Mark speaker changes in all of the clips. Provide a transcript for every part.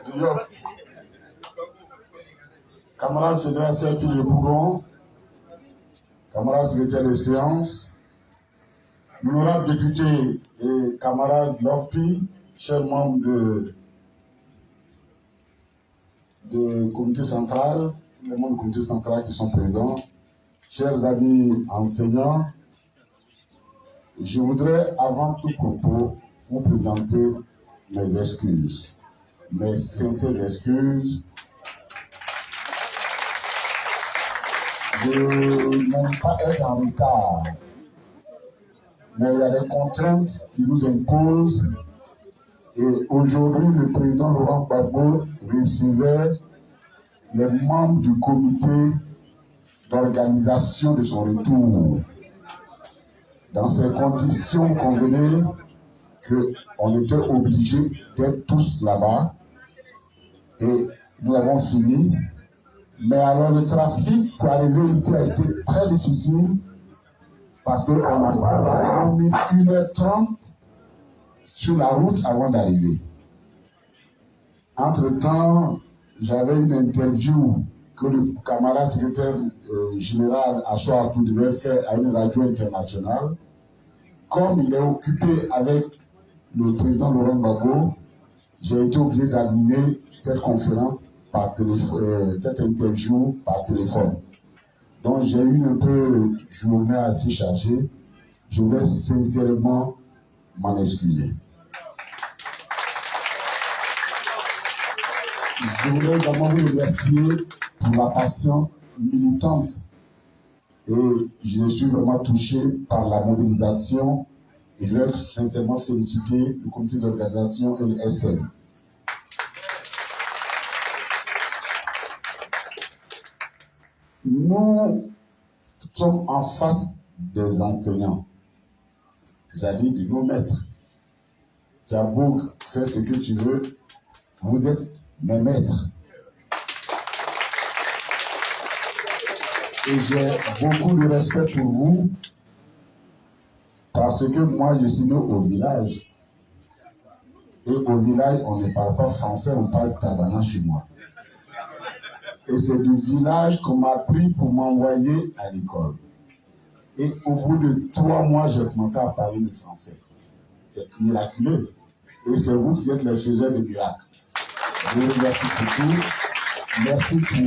Speaker 1: D'ailleurs, camarades fédérateurs qui le pourront, camarades secrétaires de séance, l'honorable député et camarades Lofty, chers membres de comité central, les membres du comité central qui sont présents, chers amis enseignants, je voudrais avant tout propos vous présenter mes excuses, mes sincères excuses de ne pas être en retard. Mais il y a des contraintes qui nous imposent. Et aujourd'hui, le président Laurent Gbagbo recevait les membres du comité d'organisation de son retour. Dans ces conditions, vous convenez qu'on était obligés d'être tous là-bas. Et nous avons fini. Mais alors le trafic pour arriver ici a été très difficile parce qu'on a mis 1h30 sur la route avant d'arriver. Entre-temps, j'avais une interview que le camarade secrétaire général Assoartou devait faire à une radio internationale. Comme il est occupé avec le président Laurent Gbagbo, j'ai été obligé d'animer cette conférence par téléphone, cette interview par téléphone. Donc j'ai eu un peu une journée assez chargée. Je voudrais sincèrement m'en excuser. Je voudrais également vous remercier pour la patience militante. Et je suis vraiment touché par la mobilisation. Et je voudrais sincèrement féliciter le comité d'organisation et le SN. Nous sommes en face des enseignants, c'est-à-dire de nos maîtres. Tu as beau faire ce que tu veux, vous êtes mes maîtres. Et j'ai beaucoup de respect pour vous, parce que moi je suis né au village. Et au village, on ne parle pas français, on parle tabana chez moi. Et c'est du village qu'on m'a pris pour m'envoyer à l'école. Et au bout de 3 mois, j'ai commencé à parler le français. C'est miraculeux. Et c'est vous qui êtes les faiseurs de miracles. Je vous remercie pour tout. Merci pour...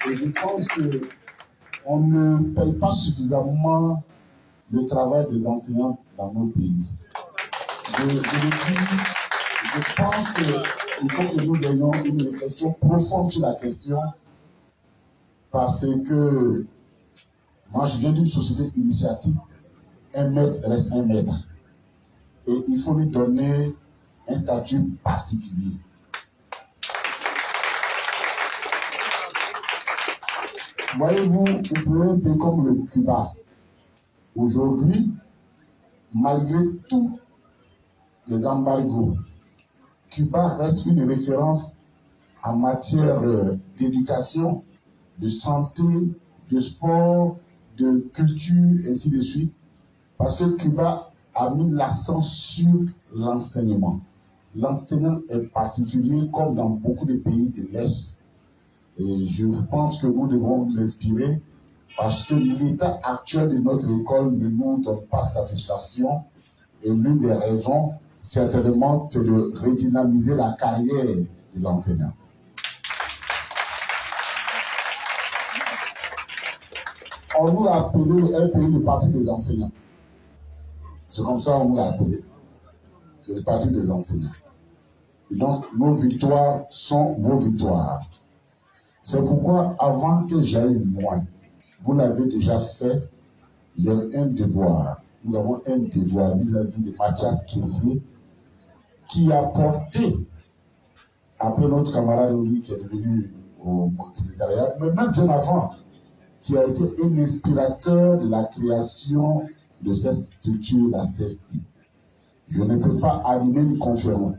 Speaker 1: Et je pense qu'on ne paye pas suffisamment le travail des enseignants dans nos pays. Je pense qu'il faut que nous ayons une réflexion profonde sur la question, parce que moi je viens d'une société initiative, un maître reste un maître, et il faut lui donner un statut particulier. Voyez-vous, vous prenez un pays comme le Cuba. Aujourd'hui, malgré tous les embargos, Cuba reste une référence en matière d'éducation, de santé, de sport, de culture, ainsi de suite, parce que Cuba a mis l'accent sur l'enseignement. L'enseignement est particulier comme dans beaucoup de pays de l'Est. Et je pense que nous devons nous inspirer parce que l'état actuel de notre école ne nous donne pas satisfaction. Et l'une des raisons, certainement, c'est de redynamiser la carrière de l'enseignant. On nous a appelé un pays le parti des enseignants. C'est comme ça qu'on nous l'a appelé. C'est le parti des enseignants. Et donc, nos victoires sont vos victoires. C'est pourquoi, avant que j'aille loin, vous l'avez déjà fait, il y a un devoir. Nous avons un devoir vis-à-vis de Mathias Kessié, qui a porté, après notre camarade lui qui est devenu au secrétariat, mais même bien avant, qui a été un inspirateur de la création de cette structure, la CFI. Je ne peux pas animer une conférence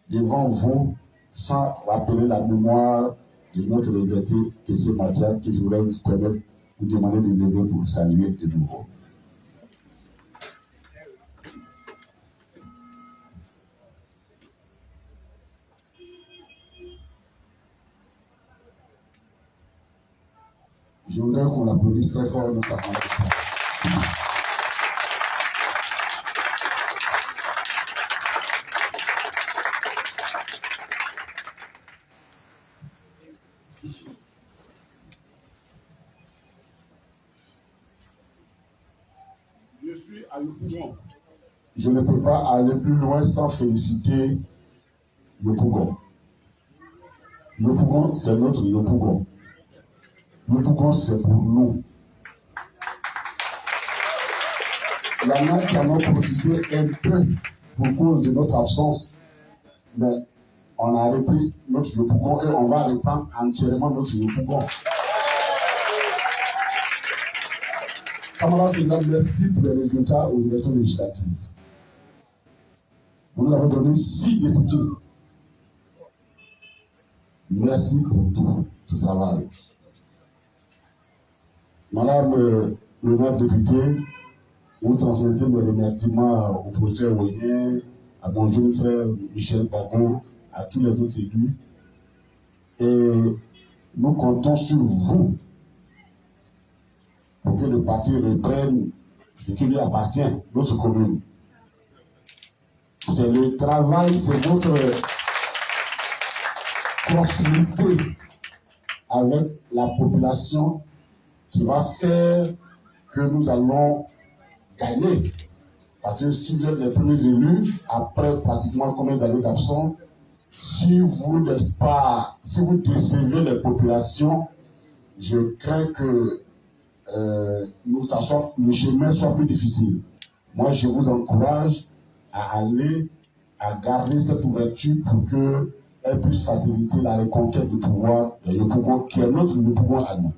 Speaker 1: devant vous sans rappeler la mémoire de notre regretté Kessié Mathias, que je voudrais vous permettre de vous demander de lever pour saluer de nouveau. Je voudrais qu'on l'applaudisse très fort, notre camarade.
Speaker 2: Je suis à Yopougon.
Speaker 1: Je ne peux pas aller plus loin sans féliciter Yopougon. Yopougon, c'est notre Yopougon. Yopougon, c'est pour nous. Il y en a qui en ont profité un peu pour cause de notre absence, mais on a repris notre Yopougon et on va reprendre entièrement notre Yopougon. Camarades, merci pour les résultats aux élections législatives. Vous nous avez donné 6 députés. Merci pour tout ce travail. Madame le maire député, vous transmettez mes remerciements au professeur Oyen, à mon jeune frère Michel Babo, à tous les autres élus. Et nous comptons sur vous pour que le parti reprenne ce qui lui appartient, notre commune. C'est le travail, c'est votre proximité avec la population qui va faire que nous allons gagner. Parce que si vous êtes les premiers élus, après pratiquement combien d'années d'absence, si vous n'êtes pas, si vous décevez les populations, je crains que le chemin soit plus difficile. Moi, je vous encourage à aller, à garder cette ouverture pour qu'elle puisse faciliter la reconquête du pouvoir de Yopougon, qui est notre Yopougon à nous.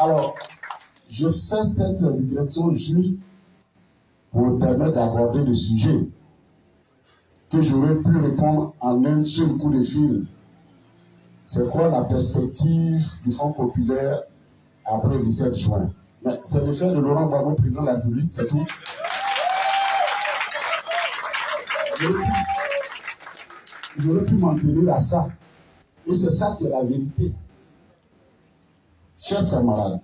Speaker 1: Alors, je fais cette digression juste pour me permettre d'aborder le sujet que j'aurais pu répondre en un seul coup de fil. C'est quoi la perspective du Front populaire après le 17 juin? Mais c'est le fait de Laurent Gbagbo, président de la République, c'est tout. J'aurais pu m'en tenir à ça. Et c'est ça qui est la vérité. Chers camarades,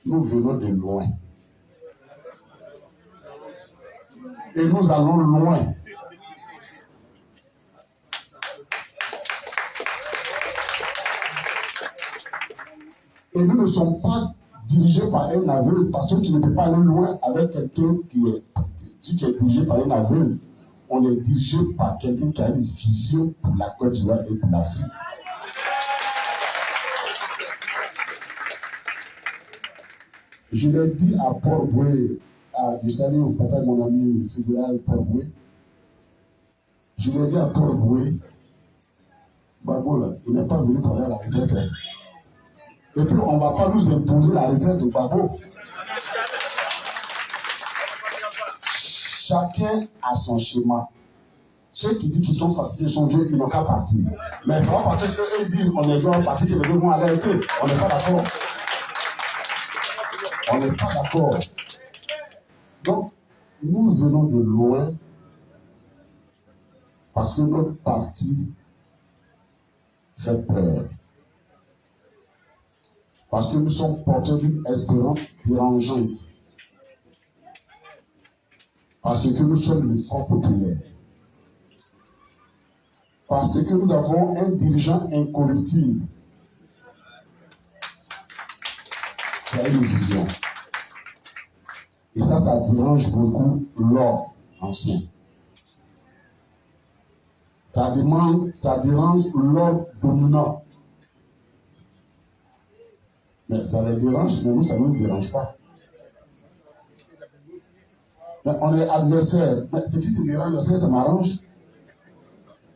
Speaker 1: nous venons de loin. Et nous allons loin. Et nous ne sommes pas dirigés par un aveugle, parce que tu ne peux pas aller loin avec quelqu'un qui est dirigé par un aveugle. On est dirigé par quelqu'un qui a une vision pour la Côte d'Ivoire et pour l'Afrique. Je l'ai dit à Port-Boué, je suis allé au partage de mon ami fédéral Port-Boué. Je l'ai dit à Port-Boué, Gbagbo là, il n'est pas venu pour aller à la retraite. Et puis on ne va pas nous imposer la retraite de Gbagbo. Chacun a son schéma. Ceux qui disent qu'ils sont fatigués sont vieux, ils n'ont qu'à partir. Mais il faudra partir qu'eux disent on est vieux, on partir, que les vieux vont aller arrêter. On n'est pas d'accord. On n'est pas d'accord. Donc, nous venons de loin parce que notre parti fait peur. Parce que nous sommes porteurs d'une espérance dérangeante. Parce que nous sommes le Front populaire. Parce que nous avons un dirigeant incorruptible qui a une vision. Et ça dérange beaucoup l'ordre ancien. Ça dérange l'ordre dominant. Mais ça les dérange, mais nous, ça ne nous dérange pas. Mais on est adversaire. Mais ce qui se dérange, ça m'arrange.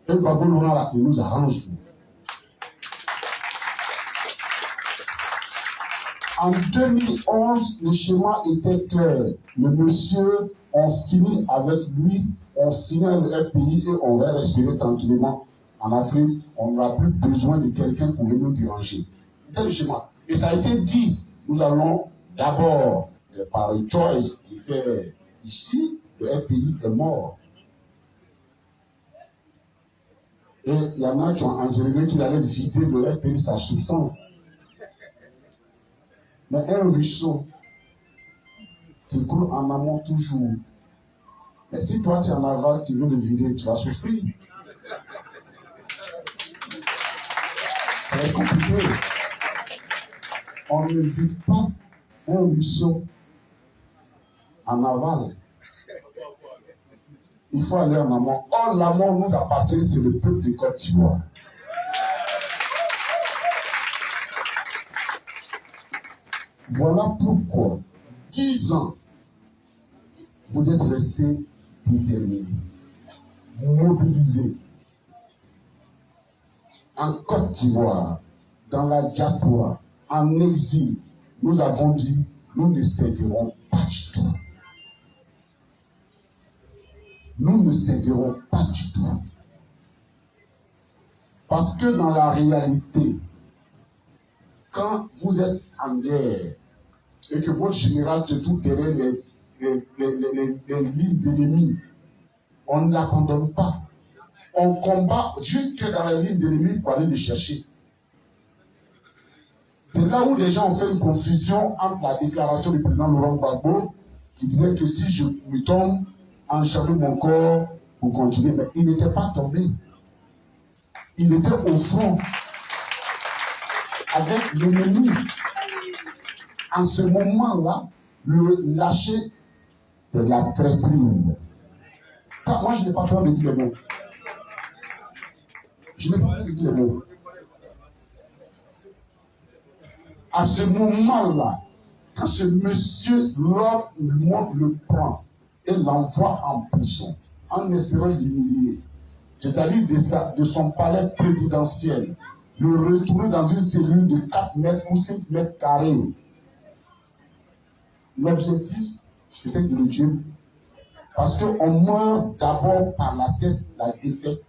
Speaker 1: Et Gbagbo Laurent, là, il nous arrange. En 2011, le schéma était clair. Le monsieur, on finit avec lui, on finit avec le FPI et on va respirer tranquillement en Afrique. On n'aura plus besoin de quelqu'un pour venir nous déranger. C'était le schéma. Et ça a été dit. Nous allons d'abord, par choice, qui était ici, le FPI est mort. Et il y en a qui ont engendré qu'il allait vider le FPI sa substance. Mais un ruisseau qui coule en amont toujours. Mais si toi tu es en aval, tu veux le vider, tu vas souffrir. C'est compliqué. On ne vide pas un ruisseau en aval. Il faut aller en amont. Or, l'amont nous appartient, c'est le peuple de Côte d'Ivoire. Voilà pourquoi, 10 ans, vous êtes restés déterminés, mobilisés. En Côte d'Ivoire, dans la diaspora, en exil, nous avons dit, nous ne céderons pas du tout. Nous ne céderons pas du tout. Parce que dans la réalité, quand vous êtes en guerre et que votre général se trouve derrière les lignes d'ennemis, on ne l'abandonne pas. On combat jusque dans les lignes d'ennemis pour aller les chercher. C'est là où les gens ont fait une confusion entre la déclaration du président Laurent Gbagbo qui disait que si je me tombe, enchaîner mon corps pour continuer. Mais il n'était pas tombé. Il était au front avec l'ennemi. En ce moment-là, le lâcher de la traîtrise. Car moi, je n'ai pas peur de dire les mots. Je n'ai pas peur de dire les mots. À ce moment-là, quand ce monsieur Lord Monde le prend et l'envoie en prison, en espérant l'humilier, c'est-à-dire de son palais présidentiel, le retourner dans une cellule de 4 mètres ou 5 mètres carrés. L'objectif, c'était de le tuer. Parce qu'on meurt d'abord par la tête, la défaite.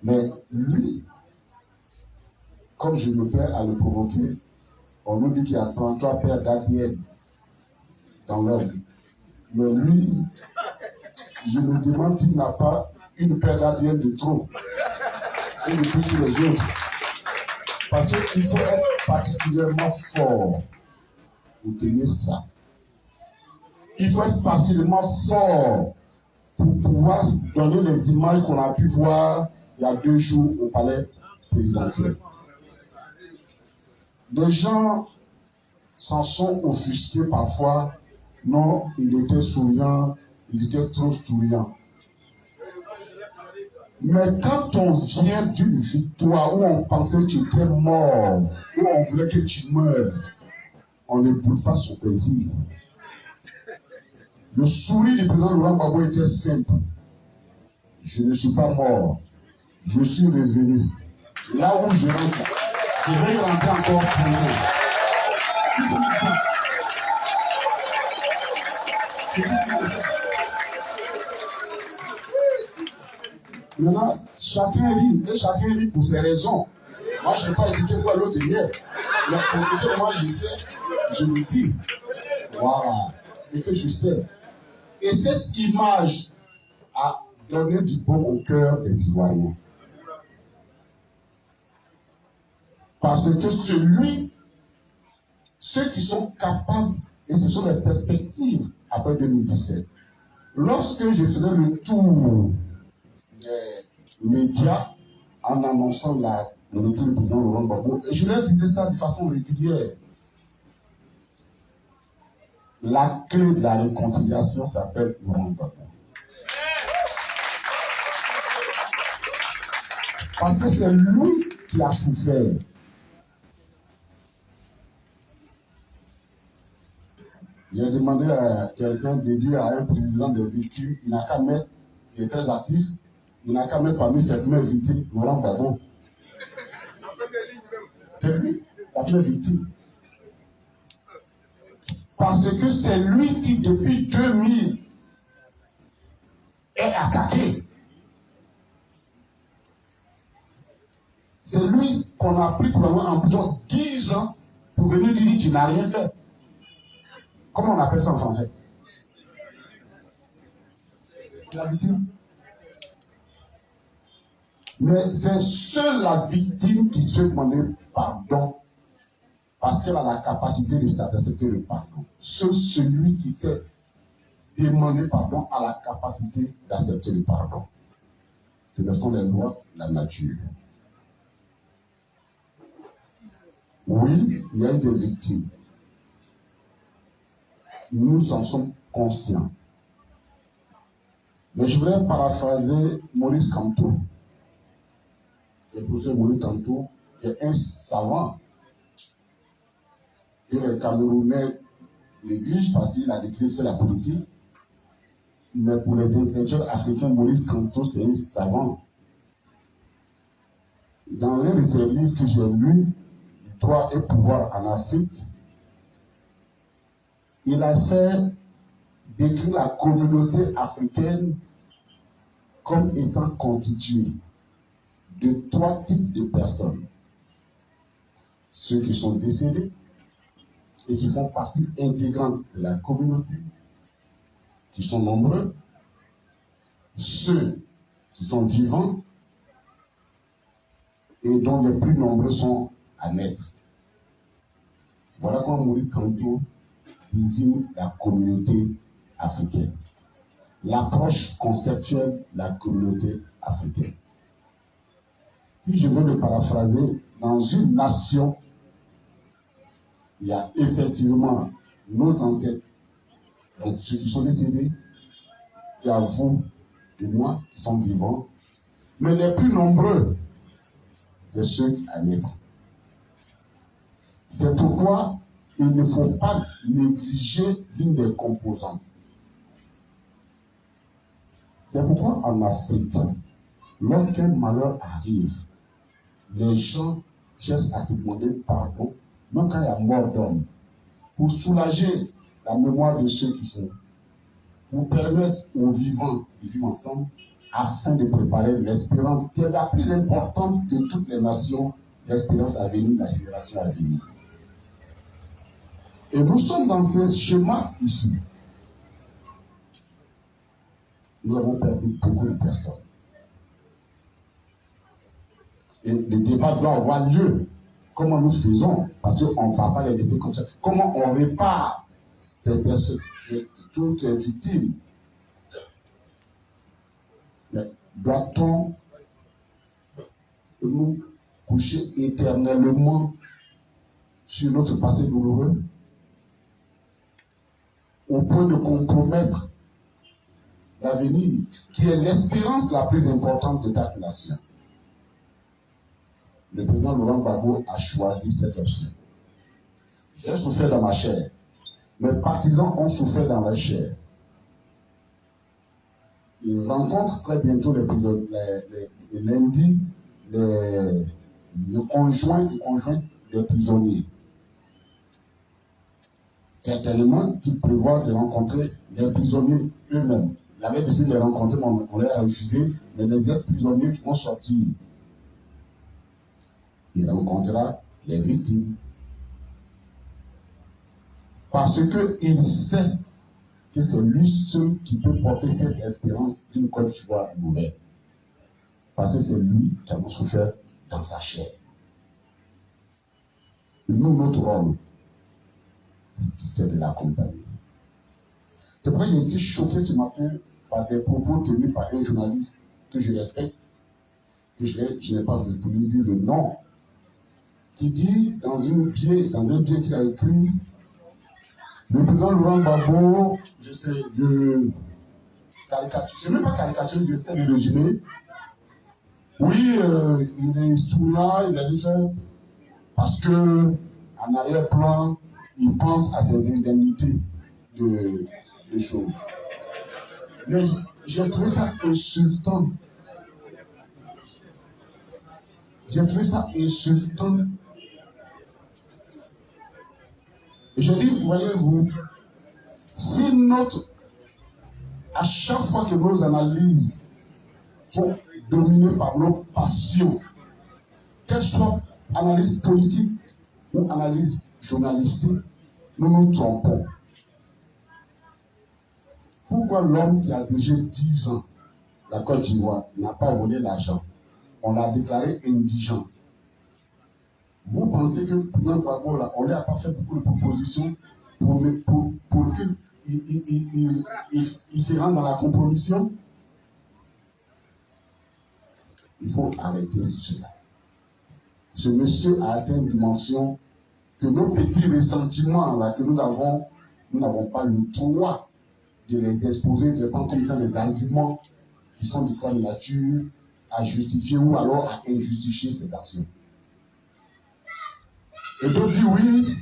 Speaker 1: Mais lui, comme je me plais à le provoquer, on nous dit qu'il y a 33 paires d'ADN dans l'homme. Mais lui, je me demande s'il n'a pas une paire d'ADN de trop. Et de tous les autres. Parce qu'il faut être particulièrement fort pour tenir ça. Il faut être particulièrement fort pour pouvoir donner les images qu'on a pu voir il y a 2 jours au palais présidentiel. Des gens s'en sont offusqués parfois. Non, il était souriant, il était trop souriant. Mais quand on vient d'une victoire où on pensait que tu étais mort, où on voulait que tu meurs, on ne boude pas son plaisir. Le sourire du président Laurent Gbagbo était simple. Je ne suis pas mort. Je suis revenu. Là où je rentre, je vais y rentrer encore plus loin. Maintenant, chacun rit, et chacun rit pour ses raisons. Moi, je ne vais pas écouter quoi l'autre hier. Mais pour ce que moi je sais, je me dis, voilà, c'est que je sais. Et cette image a donné du bon au cœur des Ivoiriens. Parce que ceux qui sont capables, et ce sont les perspectives après 2017. Lorsque je faisais le tour des médias en annonçant le retour du président Laurent Gbagbo, et je leur disais ça de façon régulière. La clé de la réconciliation s'appelle Laurent Gbagbo. Parce que c'est lui qui a souffert. J'ai demandé à quelqu'un de dire à un président des victimes, il n'a qu'à mettre, il est très actif, il n'a qu'à mettre parmi ses premières victimes Laurent Gbagbo. C'est lui, la première victime. Parce que c'est lui qui, depuis 2000, est attaqué. C'est lui qu'on a pris probablement en prison 10 ans pour venir dire qu'il n'a rien fait. Comment on appelle ça en français? la victime. Mais c'est seule la victime qui se demande pardon parce qu'elle a la capacité d'accepter le pardon. Seul celui qui sait demander pardon a la capacité d'accepter le pardon. Ce sont les lois de la nature. Oui, il y a eu des victimes. Nous en sommes conscients. Mais je voudrais paraphraser Maurice Kamto. Le professeur Maurice Kamto, qui est un savant que les Camerounais négligent parce qu'il a décrit c'est la politique. Mais pour les intellectuels africains, Maurice Kamto, c'est un savant. Dans l'un de ses livres que j'ai lu, Droit et pouvoir en Afrique, il a fait décrire la communauté africaine comme étant constituée de 3 types de personnes. Ceux qui sont décédés et qui font partie intégrante de la communauté, qui sont nombreux, ceux qui sont vivants et dont les plus nombreux sont à naître. Voilà comment Maurice Kamto désigne la communauté africaine. L'approche conceptuelle de la communauté africaine. Si je veux le paraphraser, dans une nation, il y a effectivement nos ancêtres, donc ceux qui sont décédés, il y a vous et moi qui sont vivants, mais les plus nombreux, c'est ceux qui à naître. C'est pourquoi il ne faut pas négliger l'une des composantes. C'est pourquoi en Afrique, lorsqu'un malheur arrive, les gens cherchent à se demander pardon, même quand il y a mort d'homme, pour soulager la mémoire de ceux qui sont, pour permettre aux vivants de vivre ensemble, afin de préparer l'espérance qui est la plus importante de toutes les nations, l'espérance à venir, la génération à venir. Et nous sommes dans ce schéma ici. Nous avons perdu beaucoup de personnes. Et le débat doit avoir lieu. Comment nous faisons? Parce qu'on ne va pas les laisser comme ça. Comment on répare ces personnes, toutes ces victimes? Mais doit-on nous coucher éternellement sur notre passé douloureux au point de compromettre l'avenir, qui est l'espérance la plus importante de ta nation? Le président Laurent Gbagbo a choisi cette option. J'ai souffert dans ma chair. Mes partisans ont souffert dans leur chair. Ils rencontrent très bientôt les lundis, les conjoints des prisonniers. Certainement qu'ils prévoient de rencontrer les prisonniers eux-mêmes. Ils avaient décidé de les rencontrer, mais on les a refusés, mais les ex-prisonniers qui vont sortir. Il rencontrera les victimes. Parce qu'il sait que c'est lui seul qui peut porter cette espérance d'une Côte d'Ivoire nouvelle. Parce que c'est lui qui a souffert dans sa chair. Et nous, notre rôle, c'est de l'accompagner. C'est pourquoi j'ai été choqué ce matin par des propos tenus par un journaliste que je respecte, que je n'ai pas voulu dire le nom, qui dit dans un billet qu'il a écrit, le président Laurent Gbagbo, je caricature, je ne sais même pas caricature, je fais le résumé. Oui, il est tout là, il a dit ça, parce que en arrière-plan, il pense à ses indemnités de choses. Mais j'ai trouvé ça insultant. J'ai trouvé ça insultant. Et je dis, voyez-vous, si à chaque fois que nos analyses sont dominées par nos passions, qu'elles soient analyses politiques ou analyses journalistiques, nous nous trompons. Pourquoi l'homme qui a déjà 10 ans, la Côte d'Ivoire, n'a pas volé l'argent? On l'a déclaré indigent. Vous pensez que dans Gbagbo, on ne lui a pas fait beaucoup de propositions pour qu'il se rende dans la compromission? Il faut arrêter cela. Ce monsieur a atteint une dimension que nos petits ressentiments là, que nous n'avons pas le droit de les exposer, de prendre comme ça des arguments qui sont de quoi de nature à justifier ou alors à injustifier cette action. Et d'autres disent oui,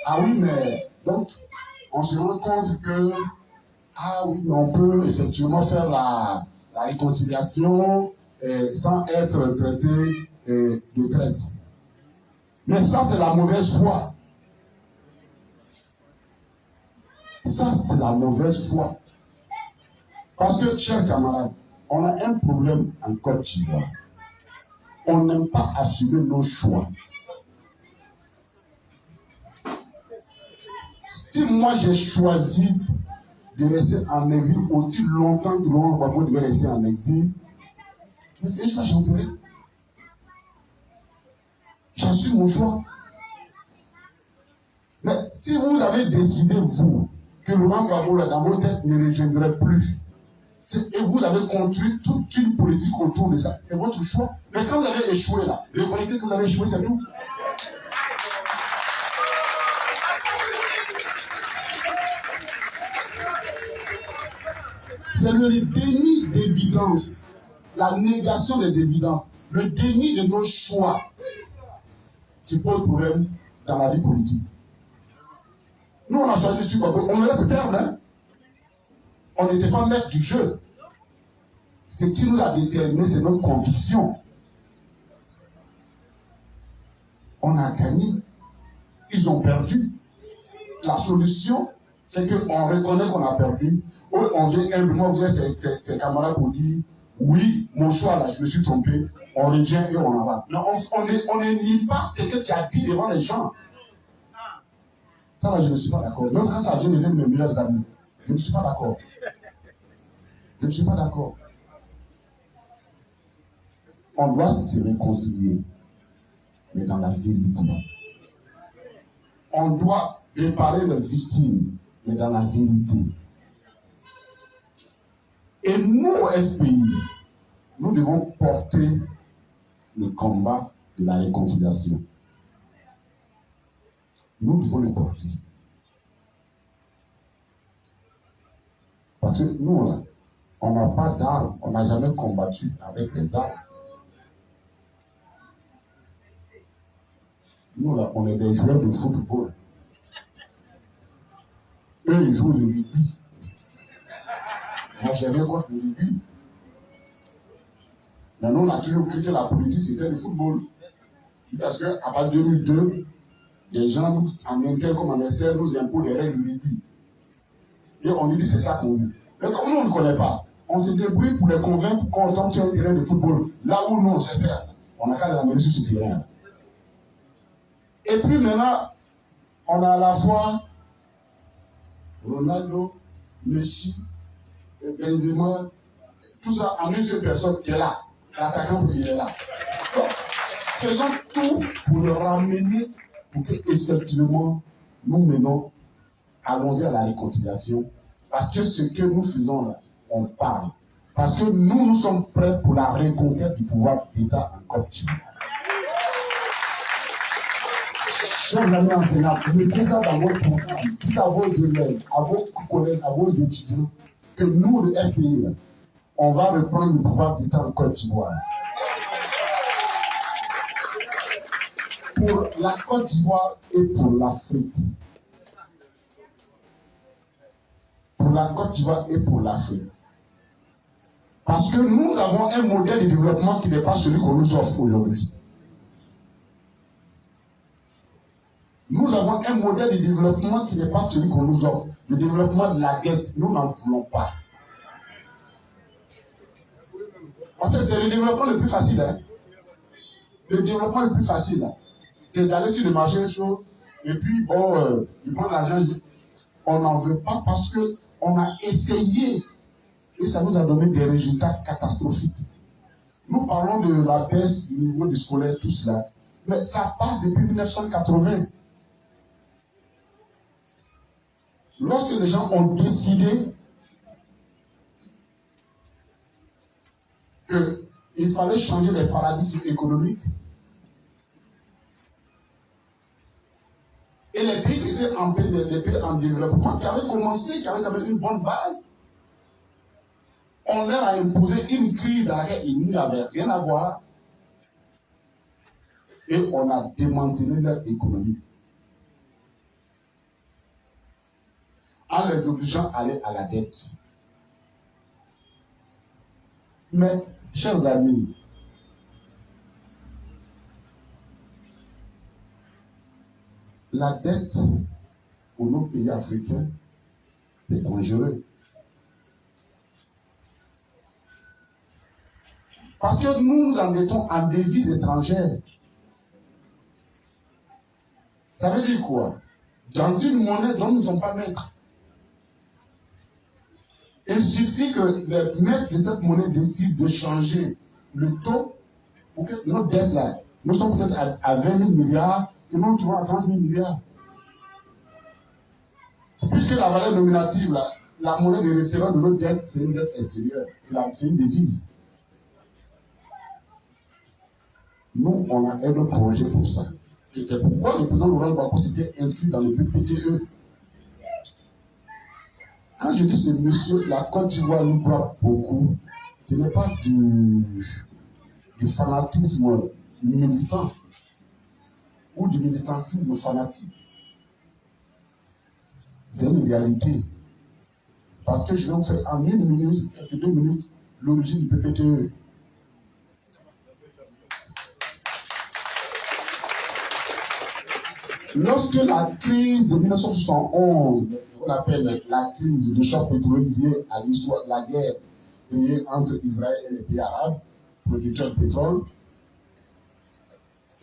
Speaker 1: ah oui, mais donc on se rend compte que ah oui, mais on peut effectivement faire la réconciliation sans être traité de traite. Mais ça, c'est la mauvaise foi. Ça, c'est la mauvaise foi. Parce que, chers camarades, on a un problème en Côte d'Ivoire. On n'aime pas assumer nos choix. Si moi j'ai choisi de rester en exil aussi longtemps que Laurent Gbagbo devait rester en exil, c'est ça que j'en ferai. J'assume mon choix. Mais si vous avez décidé, vous, que Laurent Gbagbo dans vos têtes ne reviendrait plus, et vous avez construit toute une politique autour de ça, c'est votre choix. Mais quand vous avez échoué là, reconnaissez que vous avez échoué, c'est tout. C'est le déni d'évidence, la négation des évidences, le déni de nos choix qui pose problème dans la vie politique. Nous, on a choisi ce Gbagbo, on aurait pu perdre, hein? On n'était pas maître du jeu. Ce qui nous a déterminé, c'est notre conviction. On a gagné. Ils ont perdu. La solution, c'est qu'on reconnaît qu'on a perdu. On vient humblement voir ses camarades pour dire oui, mon choix là, je me suis trompé. On revient et on en va. Mais on ne nie pas quelqu'un qui a dit devant les gens. Ça là, je ne suis pas d'accord. Même quand ça vient de mes meilleurs amis, je ne suis pas d'accord. Je ne suis pas d'accord. On doit se réconcilier, mais dans la vérité. On doit réparer les victimes, mais dans la vérité. Et nous, SPI, nous devons porter le combat de la réconciliation. Nous devons le porter. Parce que nous, là, on n'a pas d'armes, on n'a jamais combattu avec les armes. Nous, là, on est des joueurs de football. Eux, ils jouent le rugby. Moi, j'ai rien contre le rugby. Mais nous, on a toujours cru que la politique, c'était le football. Parce qu'à partir de 2002, des gens, en interne comme en externe, nous imposent les règles du rugby. Et on nous dit c'est ça qu'on veut. Mais comme nous, on ne connaît pas, on se débrouille pour les convaincre qu'on tombe sur un terrain de football. Là où nous, on sait faire. On a qu'à les amener sur ce terrain. Et puis maintenant, on a à la fois Ronaldo, Messi, Benzema, tout ça en une seule personne qui est là. L'attaquant, il est là. Donc, faisons tout pour le ramener pour qu'effectivement, nous menons, allons-y à la réconciliation. Parce que ce que nous faisons là, on parle. Parce que nous sommes prêts pour la reconquête du pouvoir d'État en Côte d'Ivoire. Chers amis enseignants, mettez ça dans votre programme, dites à vos élèves, à vos collègues, à vos étudiants, que nous, le FPI, là, on va reprendre le pouvoir d'État en Côte d'Ivoire. Pour la Côte d'Ivoire et pour l'Afrique. Pour la Côte d'Ivoire et pour l'Afrique. Parce que nous avons un modèle de développement qui n'est pas celui qu'on nous offre aujourd'hui. Nous avons un modèle de développement qui n'est pas celui qu'on nous offre. Le développement de la dette, nous n'en voulons pas. Parce que c'est le développement le plus facile. Hein? Le développement le plus facile, c'est d'aller sur le marché chaud et puis, bon, il prend l'argent. on n'en veut pas parce qu'on a essayé et ça nous a donné des résultats catastrophiques. Nous parlons de la baisse du niveau du scolaire, tout cela, mais ça passe depuis 1980. Lorsque les gens ont décidé qu'il fallait changer les paradigmes économiques, et les pays qui étaient les pays en développement, qui avaient commencé, qui avaient quand même une bonne base, on leur a imposé une crise dans laquelle ils n'avaient rien à voir, et on a démantelé leur économie, en les obligeant à aller à la dette. Mais, chers amis, la dette pour nos pays africains est dangereuse. Parce que nous nous endettons en devises étrangères. Ça veut dire quoi? Dans une monnaie dont nous ne sommes pas maîtres. Il suffit que les maîtres de cette monnaie décident de changer le taux pour que notre dette là, nous sommes peut-être à 20 000 milliards et nous nous trouvons à 30 000 milliards. Puisque la valeur nominative, là, la monnaie de référence de notre dette, c'est une dette extérieure. C'est une devise. Nous, on a un projet pour ça. C'était pourquoi le président Laurent Gbagbo s'était inscrit dans le PPTE. Quand je dis ce monsieur, la Côte d'Ivoire nous doit beaucoup, ce n'est pas du fanatisme militant ou du militantisme fanatique. C'est une réalité. Parce que je vais vous faire en 1 minute, quelques 2 minutes, l'origine du PPTE. Lorsque la crise de 1971, on appelle la crise du choc pétrolier liée à l'histoire de la guerre créée entre Israël et les pays arabes, producteurs de pétrole,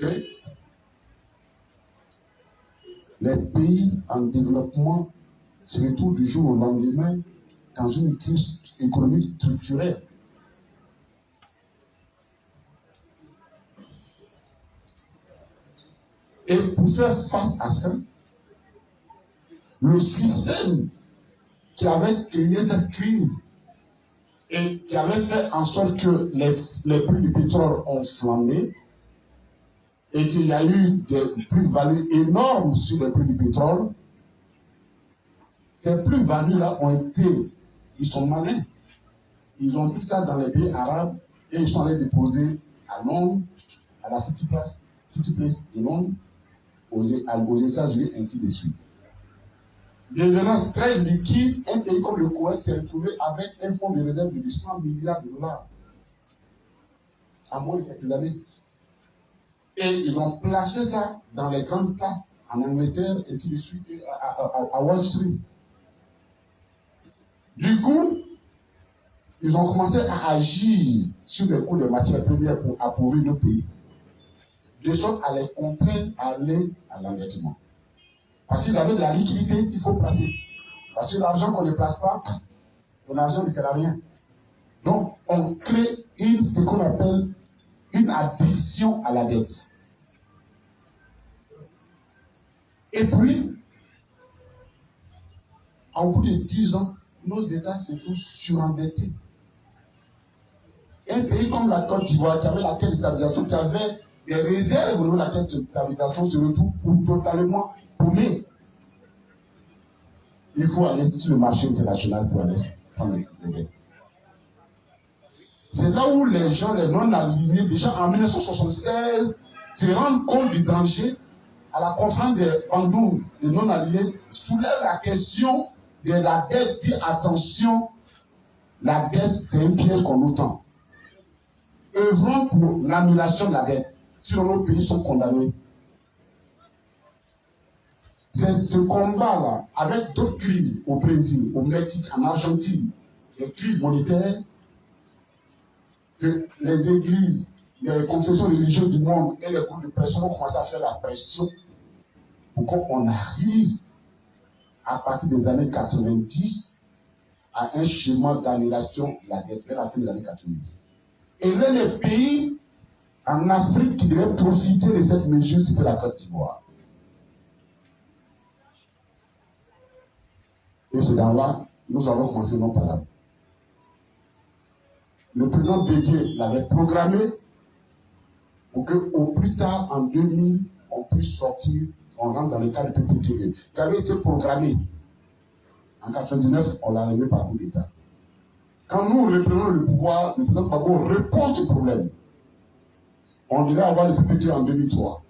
Speaker 1: et les pays en développement se retrouvent du jour au lendemain dans une crise économique structurelle. Et pour faire face à ça, le système qui avait créé cette crise et qui avait fait en sorte que les prix du pétrole ont flambé et qu'il y a eu des plus-values énormes sur les prix du pétrole, ces plus-values-là ont été, ils sont malins. Ils ont pris ça dans les pays arabes et ils sont allés déposer à Londres, à la City Place de Londres, aux États-Unis, ainsi de suite. Devenant très liquide, un pays comme le Koweït s'est retrouvé avec un fonds de réserve de 100 milliards de dollars à moins de quelques années. Et ils ont placé ça dans les grandes places en Angleterre, ainsi de suite, à Wall Street. Du coup, ils ont commencé à agir sur les coûts des matières premières pour appauvrir nos pays, de sorte à les contraindre à aller à l'endettement. Parce qu'ils avaient de la liquidité, il faut placer. Parce que l'argent qu'on ne place pas, ton argent ne sert à rien. Donc, on crée ce qu'on appelle une addiction à la dette. Et puis, au bout de 10 ans, nos États se trouvent surendettés. Un pays comme la Côte d'Ivoire, qui avait la caisse de stabilisation, qui avait des réserves au niveau de la caisse de stabilisation, se retrouve totalement paumé. Il faut aller sur le marché international pour aller prendre les dettes. C'est là où les gens, les non-alignés, déjà en 1976, se rendent compte du danger. À la conférence des Bandung, les non-alignés soulèvent la question de la dette. Dit attention, la dette, c'est un piège qu'on nous tend. Œuvrons pour l'annulation de la dette, sinon nos pays sont condamnés. C'est ce combat-là, avec d'autres crises au Brésil, au Mexique, en Argentine, les crises monétaires, que les églises, les confessions religieuses du monde et les groupes de pression vont commencer à faire la pression pour qu'on arrive à partir des années 90 à un schéma d'annulation de la dette vers la fin des années 90. Et l'un des pays en Afrique qui devait profiter de cette mesure, c'était la Côte d'Ivoire. Et c'est dans là, nous avons commencé non par là. Le président Bédié l'avait programmé pour qu'au plus tard, en 2000, on puisse sortir, on rentre dans le cadre du PPTE, qui avait été programmé. En 1999, on l'a enlevé par coup d'État. Quand nous reprenons le pouvoir, le président Gbagbo répond ce problème. On devait avoir le PPTE en 2003.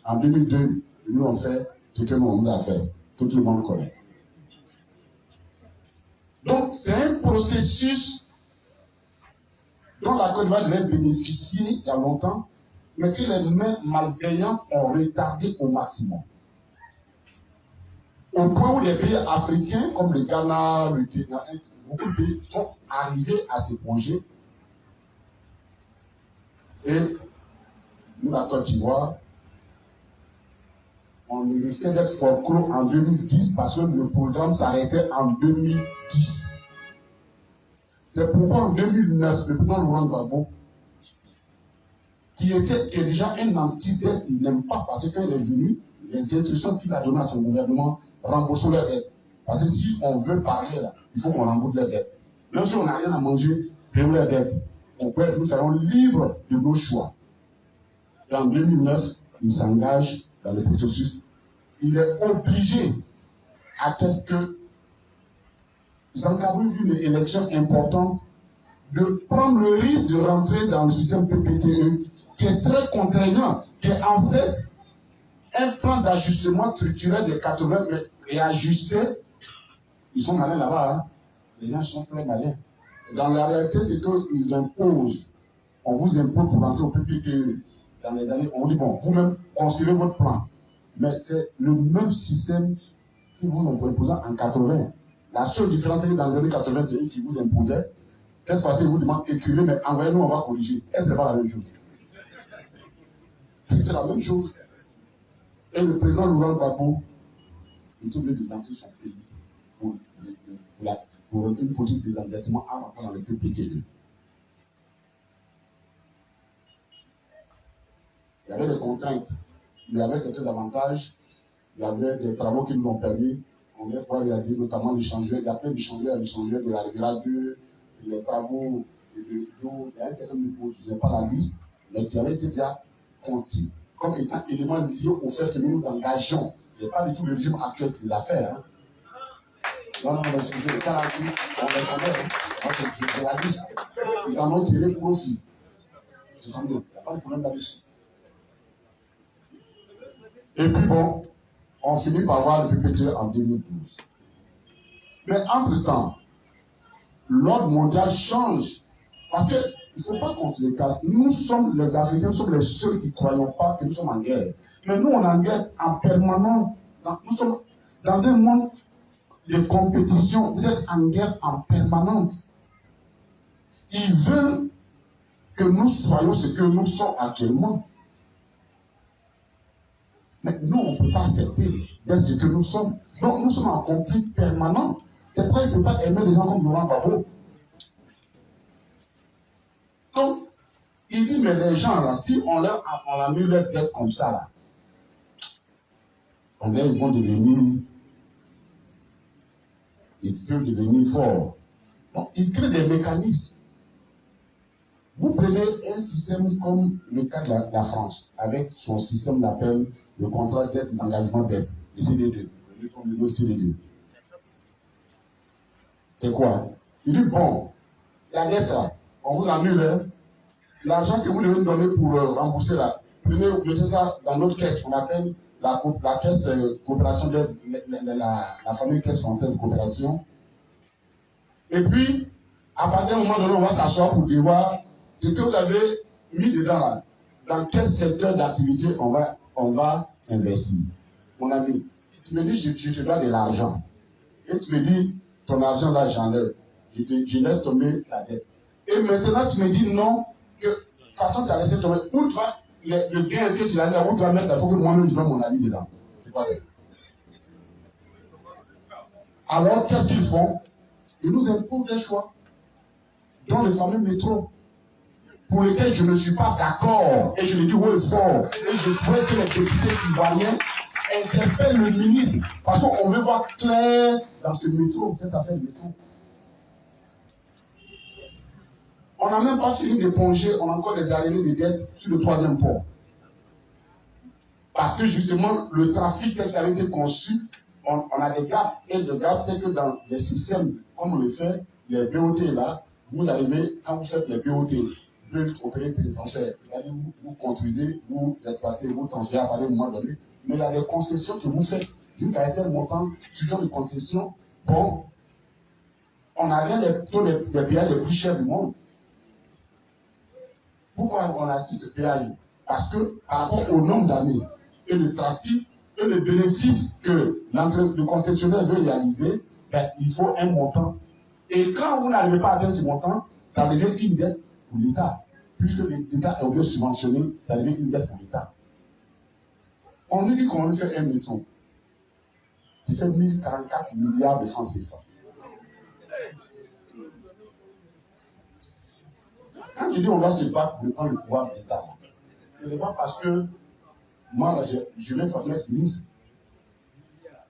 Speaker 1: En 2002, nous on fait ce que nous on a fait, que tout le monde connaît. Donc, c'est un processus dont la Côte d'Ivoire devait bénéficier il y a longtemps, mais que les mains malveillantes ont retardé au maximum. Au point où les pays africains, comme le Ghana, le Kenya, beaucoup de pays sont arrivés à ce projet. Et nous, la Côte d'Ivoire, on risquait d'être folklore en 2010 parce que le programme s'arrêtait en 2010. C'est pourquoi en 2009, le président Laurent Gbagbo, qui est déjà un anti-dette, il n'aime pas parce qu'il est venu, les instructions qu'il a données à son gouvernement, rembourser les dettes. Parce que si on veut parler là, il faut qu'on rembourse les dettes. Même si on n'a rien à manger, payons les dettes. Nous serons libres de nos choix. Et en 2009, il s'engage dans le processus. Il est obligé, à quelques encadrements d'une élection importante, de prendre le risque de rentrer dans le système PPTE, qui est très contraignant, qui est en fait un plan d'ajustement structurel de 80 mètres réajusté. Ils sont malins là-bas, hein? Les gens sont très malins. Dans la réalité, c'est qu'ils imposent. On vous impose pour rentrer au PPTE. Dans les années, on dit, bon, vous-même, construisez votre plan. Mais c'est le même système qui vous ont imposé en 80. La seule différence, c'est que dans les années 80, c'est eux qui vous imposaient. Cette fois-ci, ils vous demandent d'écrire, mais envoyez-nous, on va corriger. Est-ce que ce n'est pas la même chose? C'est la même chose. Et le président Laurent Gbagbo est obligé de lancer son pays pour une politique de désendettement en rentrant dans le PPTE. Il y avait des contraintes, il y avait certains avantages, il y avait des travaux qui nous ont permis, on va pouvoir réaliser notamment l'échangeur, il y a plein d'échangeurs de la Riviera 2, les travaux de l'eau, il y a un certain nombre de choses, je ne sais pas la liste, mais qui avaient été déjà comptés comme étant élément lié au fait que nous nous engageons. Ce n'est pas du tout le régime actuel qui l'a fait. Hein. Non, mais c'est le cas là-dessus, on les connaît, c'est la liste. Ils en ont tiré profit. C'est comme nous, il n'y a pas de problème là-dessus. Et puis bon, on finit par voir le PPTE en 2012. Mais entre-temps, l'ordre mondial change. Parce qu'il ne faut pas qu'on se le cache. Nous sommes les Africains, nous sommes les seuls qui ne croyons pas que nous sommes en guerre. Mais nous, on est en guerre en permanence. Nous sommes dans un monde de compétition. Vous êtes en guerre en permanence. Ils veulent que nous soyons ce que nous sommes actuellement. Mais nous, on ne peut pas accepter d'être ce que nous sommes. Donc, nous sommes en conflit permanent. C'est pourquoi il ne peut pas aimer des gens comme Laurent Gbagbo. Donc, il dit, mais les gens, là, si on a mis leur dette comme ça, là, ils vont devenir, ils peuvent devenir forts. Donc, il crée des mécanismes. Vous prenez un système comme le cas de la France, avec son système d'appel, le contrat d'aide, l'engagement d'aide, le CD2, le CD2. C'est quoi? Il dit, bon, la dette là, on vous annule, hein? L'argent que vous devez nous donner pour rembourser là, mettez ça dans notre caisse, on appelle la caisse de coopération d'aide, la famille caisse française de coopération. Et puis, à partir d'un moment donné, on va s'asseoir pour devoir ce que vous avez mis dedans là, dans quel secteur d'activité on va investir. Mon ami, tu me dis, je te dois de l'argent. Et tu me dis, ton argent là, j'enlève. Je laisse tomber la dette. Et maintenant, tu me dis non, que de toute façon, tu as laissé tomber. Où tu vas, le gain que tu as mis, où tu vas mettre, il faut que moi-même je donne mon avis dedans. C'est quoi ça? Alors, qu'est-ce qu'ils font? Ils nous imposent des choix. Dans les fameux métros, pour lesquels je ne suis pas d'accord, et je le dis haut et fort, et je souhaite que les députés ivoiriens interpellent le ministre, parce qu'on veut voir clair dans ce métro, peut-être à faire le métro. On n'a même pas fini d'éponger, on a encore des arrivées de dettes sur le 3e port. Parce que justement, le trafic tel qu'il avait été conçu, on a des gaps, et le gap, c'est que dans les systèmes, comme on le fait, les BOT là, vous arrivez, quand vous faites les BOT, Build, Operating Transfer, c'est-à-dire vous construisez, vous exploitez, vous transférez à un moment donné, mais il y a des concessions que vous faites, jusqu'à un tel montant, ce genre de concessions, bon, on n'a rien des taux des péages les plus chers du monde. Pourquoi on a ce péage? Parce que par rapport au nombre d'années et le trafic et le bénéfice que le concessionnaire veut réaliser, ben, il faut un montant. Et quand vous n'arrivez pas à atteindre ce montant, ça devient une dette pour l'État. Puisque l'État est obligé de subventionner, ça devient une dette pour l'État. On nous dit qu'on fait un métro qui fait 1044 milliards de francs CFA. Quand je dis on doit se battre pour prendre le pouvoir de l'État, ce n'est pas parce que moi, je vais former être ministre,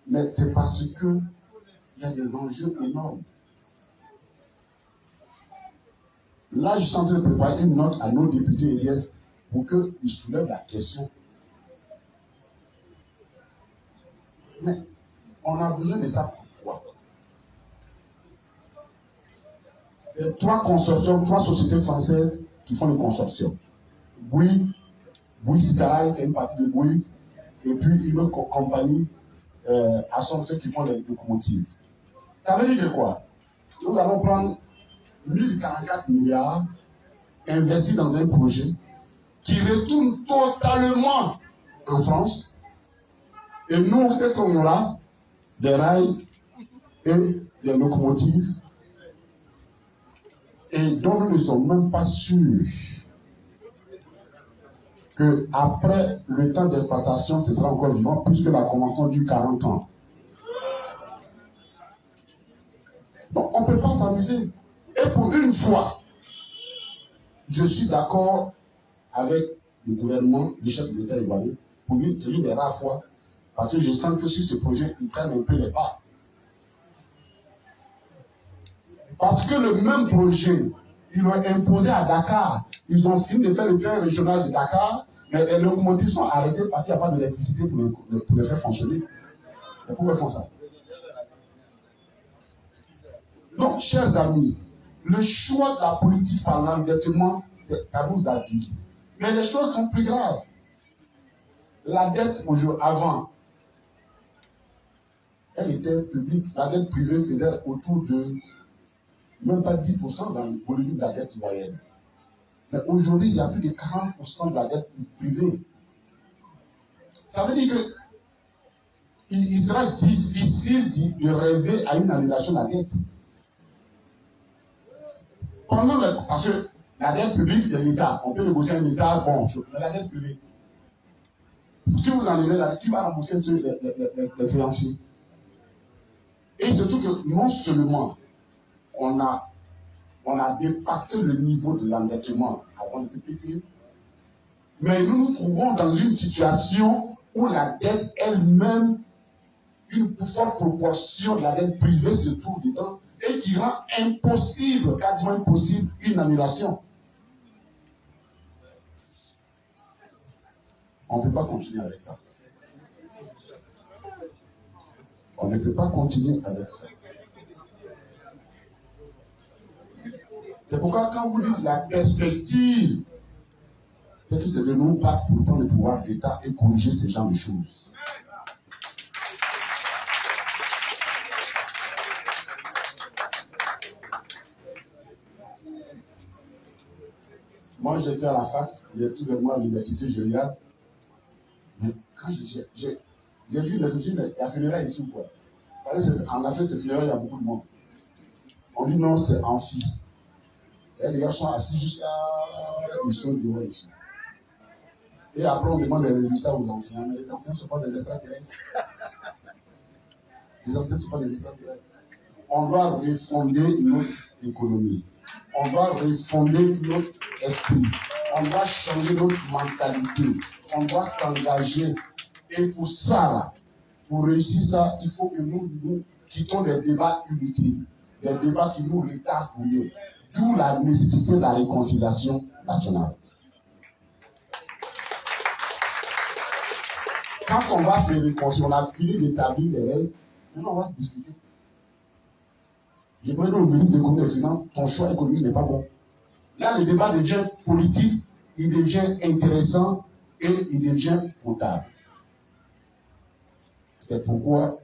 Speaker 1: mais c'est parce que il y a des enjeux énormes. Là, je suis en train de préparer une note à nos députés EDS pour qu'ils soulèvent la question. Mais on a besoin de ça pourquoi? Il y a 3 consortiums, 3 sociétés françaises qui font le consortium. Bouygues Sky, c'est une partie de Bouygues, et puis une autre compagnie, Assomption qui font les locomotives. Ça veut dire quoi? Nous allons prendre 1044 milliards investis dans un projet qui retourne totalement en France. Et nous, qu'est-ce qu'on aura? Des rails et des locomotives. Et dont nous ne sommes même pas sûrs qu'après le temps d'exploitation, ce sera encore vivant, puisque la convention dure 40 ans. Donc, on ne peut pas s'amuser. Et pour une fois, je suis d'accord avec le gouvernement du chef de l'État ivoirien. Pour lui, c'est une des rares fois, parce que je sens que sur ce projet, il traîne un peu les pas. Parce que le même projet, ils l'ont imposé à Dakar. Ils ont fini de faire le train régional de Dakar, mais les locomotives sont arrêtées parce qu'il n'y a pas d'électricité pour les faire fonctionner. Et pourquoi ils font ça? Donc, chers amis, le choix de la politique par l'endettement, ça nous a dit. Mais les choses sont plus graves. La dette avant, elle était publique. La dette privée faisait autour de même pas 10% dans le volume de la dette ivoirienne. Mais aujourd'hui, il y a plus de 40% de la dette privée. Ça veut dire que il sera difficile de rêver à une annulation de la dette. Parce que la dette publique, c'est l'État. On peut négocier un État, bon, mais la dette privée. Si vous annulez la dette, qui va rembourser les financiers? Et surtout que non seulement on a dépassé le niveau de l'endettement avant le PPP, mais nous nous trouvons dans une situation où la dette elle-même, une forte proportion de la dette privée se trouve dedans et qui rend impossible, quasiment impossible, une annulation. On ne peut pas continuer avec ça. On ne peut pas continuer avec ça. C'est pourquoi quand vous dites la perspective, c'est que c'est de nous battre pour prendre le pouvoir d'État et corriger ce genre de choses. Moi, j'étais à la fac, tous les mois à l'université, je regarde. Mais quand j'ai vu la funéraille ici, quoi. En Afrique, ces funérailles, il y a beaucoup de monde. On dit non, c'est amphi. Les gars sont assis jusqu'à une chose de ici. Et après, on demande les résultats aux enseignants. Mais les enseignants ne sont pas des extraterrestres. Les enseignants ne sont pas des extraterrestres. On doit refonder notre économie. On doit refonder notre esprit. On doit changer notre mentalité. On doit s'engager. Et pour ça, là, pour réussir ça, il faut que nous quittons les débats inutiles. Des débats qui nous retardent pour mieux. D'où la nécessité de la réconciliation nationale. Quand on va se réconcilier, on a fini d'établir les règles, maintenant on va discuter. Je prenais au ministre de l'économie et des finances, ton choix économique n'est pas bon. Là, le débat devient politique, il devient intéressant et il devient potable. C'est pourquoi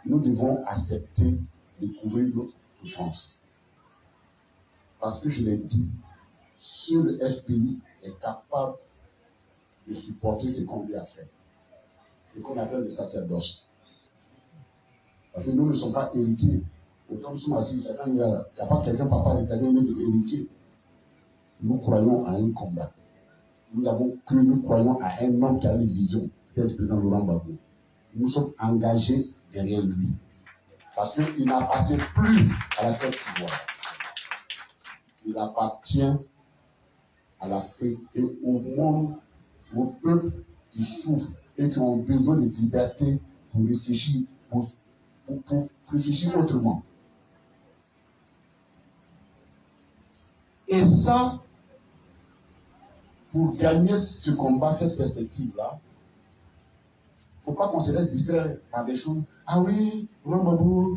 Speaker 1: nous devons accepter de couvrir notre souffrance. Parce que je l'ai dit, seul le SPI est capable de supporter ce qu'on lui a fait. Ce qu'on appelle le sacerdoce. Parce que nous ne sommes pas héritiers. Autant nous sommes assis, il n'y a pas quelqu'un, papa, qui est héritier. Nous croyons à un combat. Nous croyons à un homme qui a une vision, c'est le président Laurent Gbagbo. Nous sommes engagés derrière lui. Parce qu'il n'appartient plus à la tête pouvoir. Il appartient à l'Afrique et au monde, aux peuples qui souffrent et qui ont besoin de liberté pour réfléchir, pour réfléchir autrement. Et ça, pour gagner ce combat, cette perspective-là, il ne faut pas qu'on se laisse distraire par des choses. Ah oui, bon,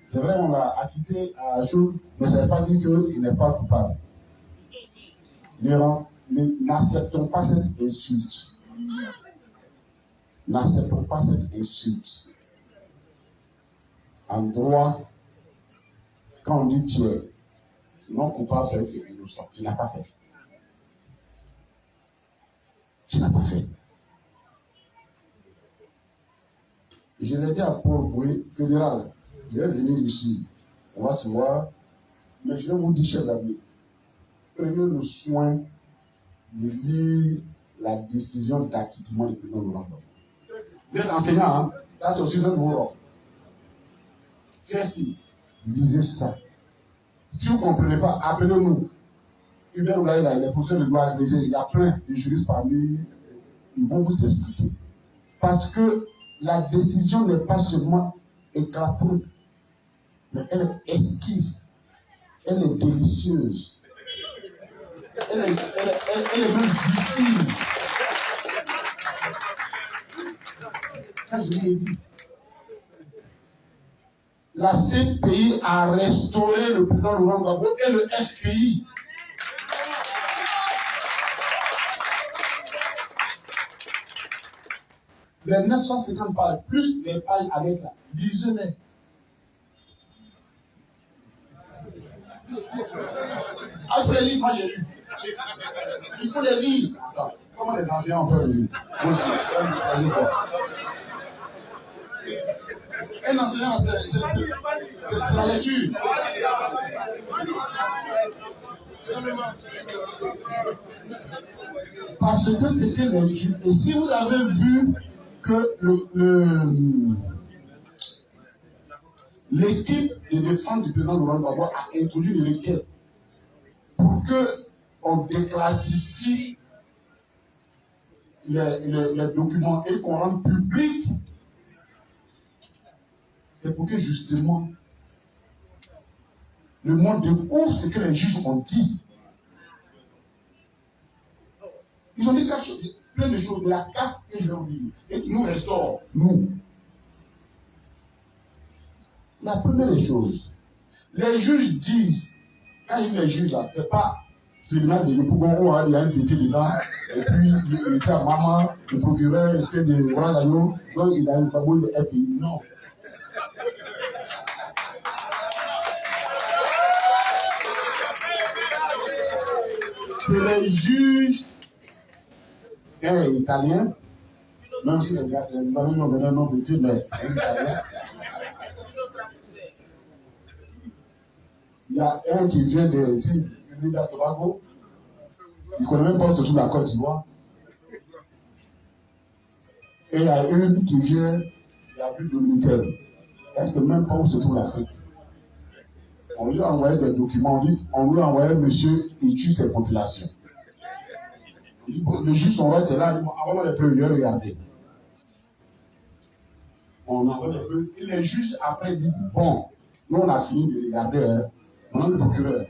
Speaker 1: c'est vrai, on l'a acquitté à chose, mais ça ne veut pas dire qu'il n'est pas coupable. N'acceptons pas cette insulte. N'acceptons pas cette insulte. En droit, quand on dit tu es non coupable, c'est que innocent. Tu n'as pas fait. Tu n'as pas fait. Je l'ai dit à Paul Boué, fédéral, je vais venir ici, on va se voir, mais je vais vous dire, chers amis, prenez le soin de lire la décision d'acquittement du président Laurent Gbagbo. Vous êtes enseignant, hein? Ça, c'est aussi notre rôle. Chers-filles, lisez ça. Si vous ne comprenez pas, appelez-nous. Hubert Oulaïla, les professeurs de droit agrégé, il y a plein de juristes parmi, ils vont vous expliquer. Parce que la décision n'est pas seulement éclatante, mais elle est exquise, elle est délicieuse, elle est même difficile. Ça, je l'ai dit. La CPI a restauré le président Laurent Gbagbo et le SPI. Les 950 pages, plus les pages avec ça, lisez-les. Ah, il faut les lire, moi j'ai lu. Il faut les lire. Attends, comment les anciens ont peur de lire? Moi aussi, je lis quoi? Un enseignant, c'est la lecture. Parce que c'était lecture. Et si vous avez vu que l'équipe de défense du président Laurent Gbagbo a introduit une requête pour qu'on déclassifie les documents et qu'on rende public, c'est pour que justement le monde découvre ce que les juges ont dit. Ils ont dit plein de choses, la carte que je vais vous dire, et qui nous restaure, nous. La première des choses, les juges disent, quand ils les jugent là, c'est pas tribunal de Yopougon, il y a un petit dedans, et puis il était à maman, le procureur était de Ourangayo, donc il a eu Gbagbo de FPI. Non. C'est les juges italiens, même si les Italiens ont donné un nom petit, mais c'est italien. Il y a un qui vient de Trinidad Tobago, il ne connaît même pas surtout la Côte d'Ivoire. Et il y a une qui vient de la République dominicaine. Elle ne sait même pas où se trouve l'Afrique. On lui a envoyé des documents, on lui a envoyé monsieur, il tue ses populations. Bon, les juges sont là, avant les preuves, il a regardé. On envoie les preuves, et les juges après disent, bon, nous on a fini de regarder, hein. Maintenant le procureur,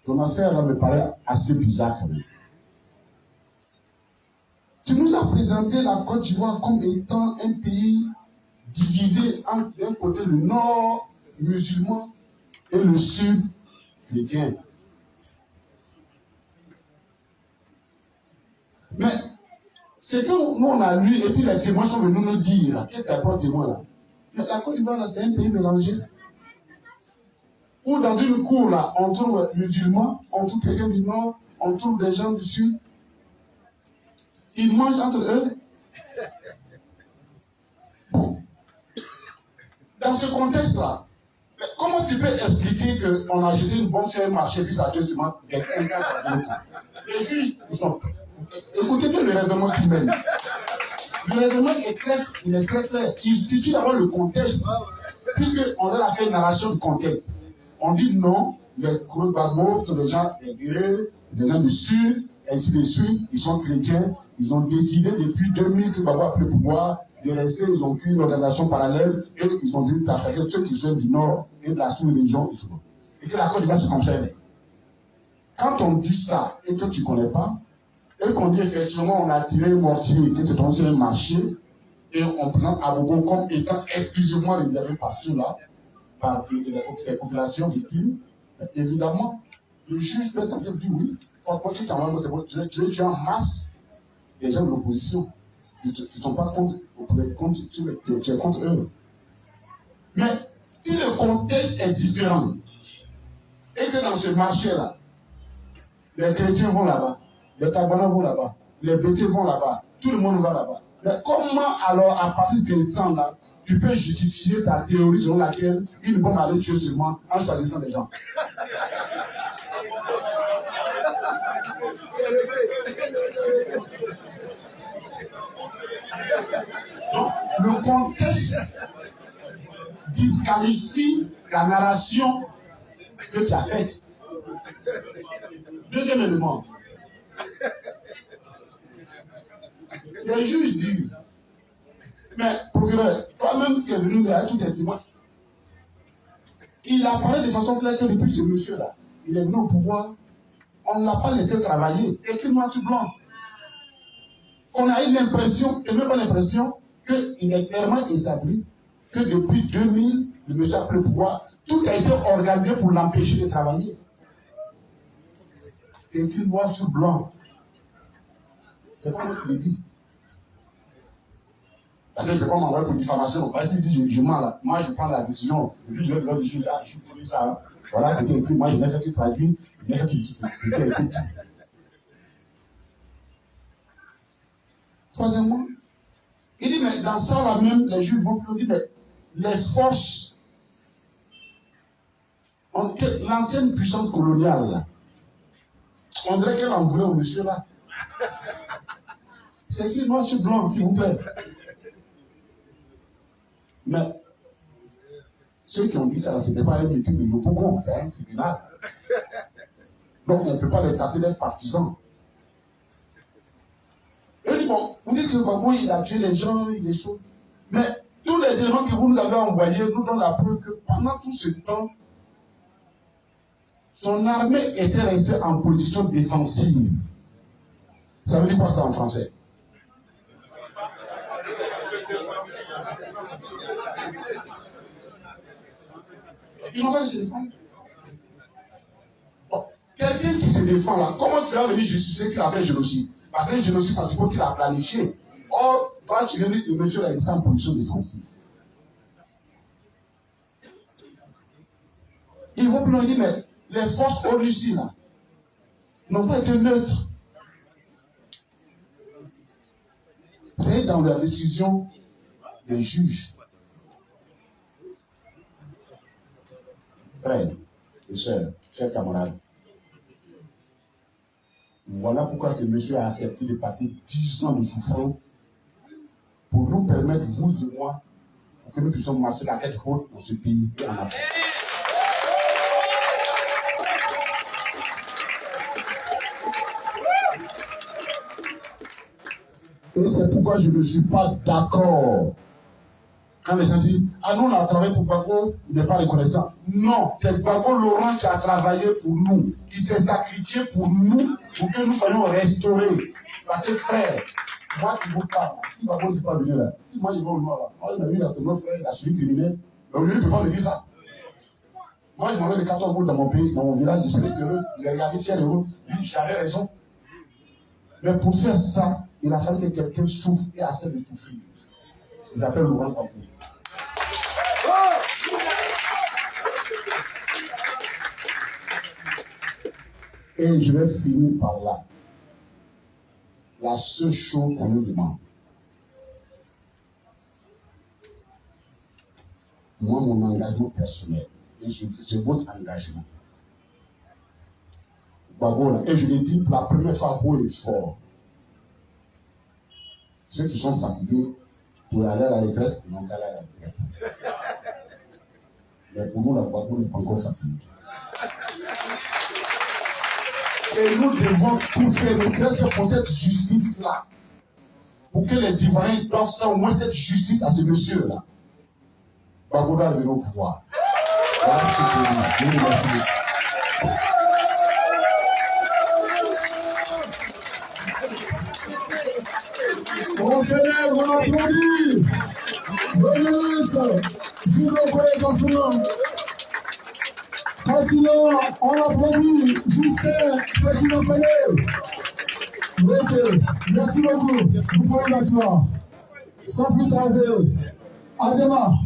Speaker 1: ton affaire là me paraît assez bizarre quand même. Tu nous as présenté la Côte d'Ivoire comme étant un pays divisé entre d'un côté le nord musulman et le sud chrétien. Mais c'est que nous on a lu et puis les témoins sont venus nous dire, quel est témoin là? Mais la Côte d'Ivoire c'est un pays mélangé. Où dans une cour là, on trouve musulmans, on trouve quelqu'un du nord, on trouve des gens du sud. Ils mangent entre eux. Bon. Dans ce contexte-là, comment tu peux expliquer qu'on a jeté une bombe sur un marché puis ça a justement quelqu'un qui a les juges, ils sont. Écoutez bien le raisonnement qu'ils mènent. Le raisonnement est clair, il est très clair. Il situe d'abord le contexte, puisqu'on a fait une narration du contexte. On dit non, les Gros sont des gens intégrés, des gens du Sud, ainsi de suite, ils sont chrétiens, ils ont décidé depuis 2000 que Baba a pris le pouvoir de rester, ils ont créé une organisation parallèle et ils ont dit d'attaquer ceux qui sont du Nord et de la sous-région et que la Côte d'Ivoire se concerne. Quand on dit ça et que tu ne connais pas, et qu'on dit effectivement on a tiré un mortier qui se trouve sur un marché et on présente Abobo comme étant exclusivement réservé par ceux-là, par les populations victimes, évidemment, le juge peut tenter de dire oui, fortement tu es en masse les gens de l'opposition. Ils ne sont pas contre, tu es contre eux. Mais si le contexte est différent, et que dans ce marché-là, les chrétiens vont là-bas, les Tabanans vont là-bas, les Bétés vont là-bas, tout le monde va là-bas. Mais comment alors, à partir de ce instant-là, tu peux justifier ta théorie selon laquelle une bombe allait tuer seulement en choisissant des gens? Donc, le contexte disqualifie la narration que tu as faite. Deuxième élément. Les juges disent, mais procureur, toi-même qui es venu derrière tous tes témoins, il a parlé de façon claire que depuis ce monsieur-là, il est venu au pouvoir, on ne l'a pas laissé travailler, écrit noir sur blanc. On a eu l'impression, et même pas l'impression, qu'il est clairement établi que depuis 2000, le monsieur a pris le pouvoir, tout a été organisé pour l'empêcher de travailler. C'est écrit noir sur blanc. C'est pas moi qui le dis. Parce que je ne vais pas m'envoyer pour diffamation. Parce qu'il dit je mens là. Moi je prends la décision. Et puis je vais le dire là, je fais ça. Hein. Voilà, c'était écrit. Moi je n'ai fait que traduire. Je n'ai fait que dire. C'était écrit. Troisièmement, il dit, mais dans ça là même, les juges vont plus dire, mais les forces, l'ancienne puissance coloniale là, on dirait qu'elle en voulait au monsieur là. C'est écrit noir sur blanc, s'il vous plaît. Mais ceux qui ont dit ça, ce n'était pas un meeting de Yopougon, c'est un tribunal. Donc on ne peut pas les tasser d'être partisans. Et dit, bon, vous dites que Babou, il a tué les gens, il est chaud. Mais tous les éléments que vous nous avez envoyés nous donnent la preuve que pendant tout ce temps, son armée était restée en position défensive. Ça veut dire quoi ça en français? Ils n'ont pas se défendre. Bon, quelqu'un qui se défend là, comment tu vas venir justifier qu'il a fait génocide? Parce que le génocide, ça suppose qu'il a planifié. Or, quand tu viens de dire que le monsieur est en position défensive. Ils vont plus loin dire, mais les forces ONU là n'ont pas été neutres. C'est dans la décision des juges. Frères et sœurs, chers camarades, voilà pourquoi ce monsieur a accepté de passer 10 ans de souffrance pour nous permettre, vous et moi, pour que nous puissions marcher la tête haute dans ce pays et en Afrique. Et c'est pourquoi je ne suis pas d'accord. Quand les gens disent, ah nous on a travaillé pour Gbagbo, il n'est pas reconnaissant. Non, c'est Gbagbo Laurent qui a travaillé pour nous, qui s'est sacrifié pour nous, pour que nous soyons restaurés. Parce que frère, moi qui vous parle, si Gbagbo n'est pas venu là, si moi je vais au nord là, moi je m'ai vu là, mon frère, il a suivi criminel, mais aujourd'hui il ne peut pas me dire ça. Moi je m'en vais de 14 jours dans mon pays, dans mon village, je serais heureux, il a regardé ciel heureux, lui j'avais raison. Mais pour faire ça, il a fallu que quelqu'un souffre et accepte de souffrir. J'appelle Laurent Gbagbo. Et je vais finir par là. La seule chose qu'on nous demande. Moi, mon engagement personnel, et c'est votre engagement. Gbagbo, et je l'ai dit pour la première fois haut et fort. Ceux qui sont fatigués pour aller à la retraite, ils n'ont qu'à aller à la retraite. Mais pour nous, la Gbagbo n'est pas encore fatigué. Et nous devons tout faire, ne serait-ce que pour cette justice-là. Pour que les divins doivent faire au moins cette justice à ce monsieur-là. Gbagbo doit venir au pouvoir. Voilà ce que je dis. Nous remercions.
Speaker 3: On s'élève, on applaudit. Bonne ministre, s'il vous plaît, confinement. Continuons, on applaudit. Justin, président collègue. Ok, merci beaucoup. Vous pouvez m'asseoir. Sans plus tarder, à demain.